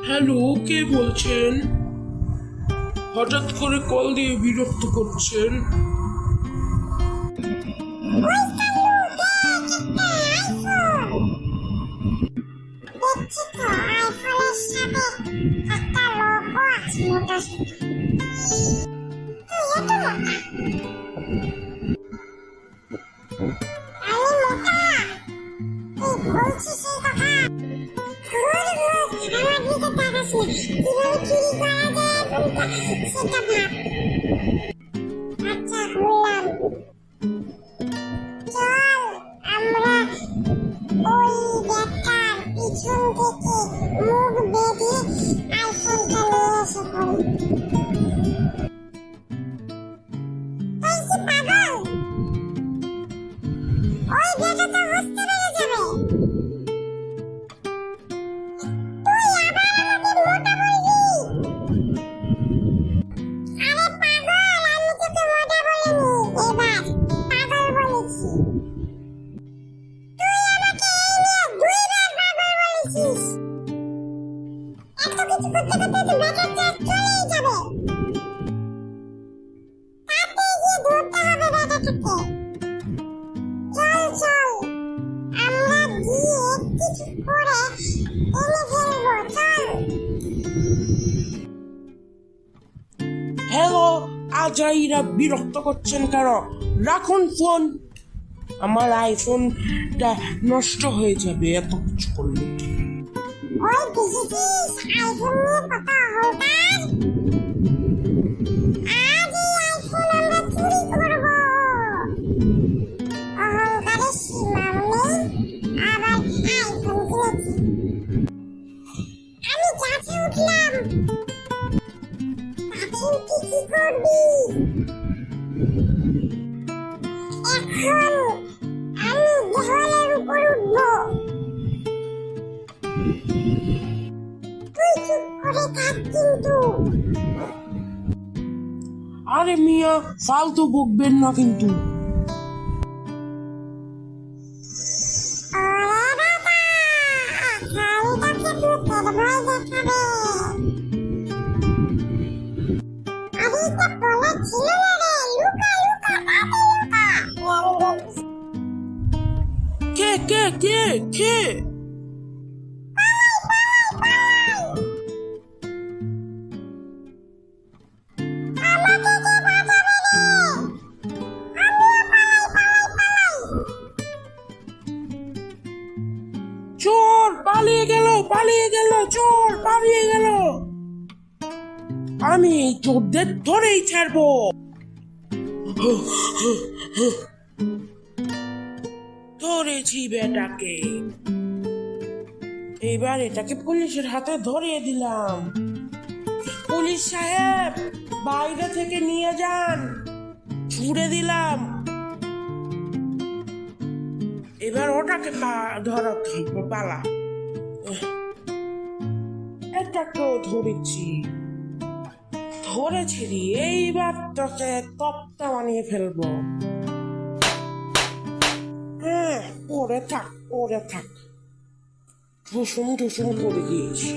Hello, কে বলছেন? হঠাৎ করে কল দিয়ে বিরক্ত করছেন। আচ্ছা বললাম, চল আমরা ওই ব্যাগটার পিছন থেকে মুখ বেঁধে আইফোনটা নিয়ে এসে পড়ি। তুই কি পাগল? ওই ব্যাগে তো বুঝতে পেরে যাবে। তুই আবার আমাকে মোটা বলবি? আরে পাগল, আমি তোকে মোটা বলিনি, এবার পাগল বলেছি। তুই আমাকে এই নিয়ে 2 বার পাগল বলেছিস। এত কিছু করতে করতে তো ব্যাগের চার্জ চলেই যাবে। তাতে গিয়ে ধরতে হবে ব্যাগটাকে। চল চল, আমরা গিয়ে কিছু করে এনে ফেলবো, চল। হ্যালো, আজাইরা বিরক্ত করছেন কেন? রাখুন ফোন। আমার আইফোনটা নষ্ট হয়ে যাবে এত কিছু করলে। ওই দেখেছিস আইফোন নিয়ে কত অহংকার। আজ এই আইফোন আমরা চুরি করবো। অহংকারের সীমা নেই, আবার আইফোন কিনেছি। আমি গাছে উঠলাম। গাছে উঠে কি করবি? এখন আমি দেওয়ালের উপর উঠবো। তুই চুপ করে থাক কিন্তু। আরে মিয়া, ফালতু বকবেন না কিন্তু। ওরে বাবা, এখন তোকে ভূতের ভয় দেখাবে। আরে এটা বলা ছিল না রে, লুকা লুকা, তাতে লুকা। কে কে কে কে? আমাকে কে বাঁচাবে রে? আমিও পালাই পালাই পালাই। চোর পালিয়ে গেল, পালিয়ে গেল, চোর পালিয়ে গেল। আমি এই চোরদের ধরেই ছাড়বো। ধরেছি বেটাকে। এবার এটাকে পুলিশের হাতে ধরিয়ে দিলাম। পুলিশ সাহেব, বাইরে থেকে নিয়ে যান। ছুড়ে দিলাম। এবার ওটাকে ধরাতে হবে, পালা। এটাকেও ধরেছি, ধরেছি রে। এইবার তোকে তপ্তা বানিয়ে ফেলবো। হ্যাঁ, পড়ে থাক, পড়ে থাক। ঠুসুম ঠুসুম করে দিয়েছি।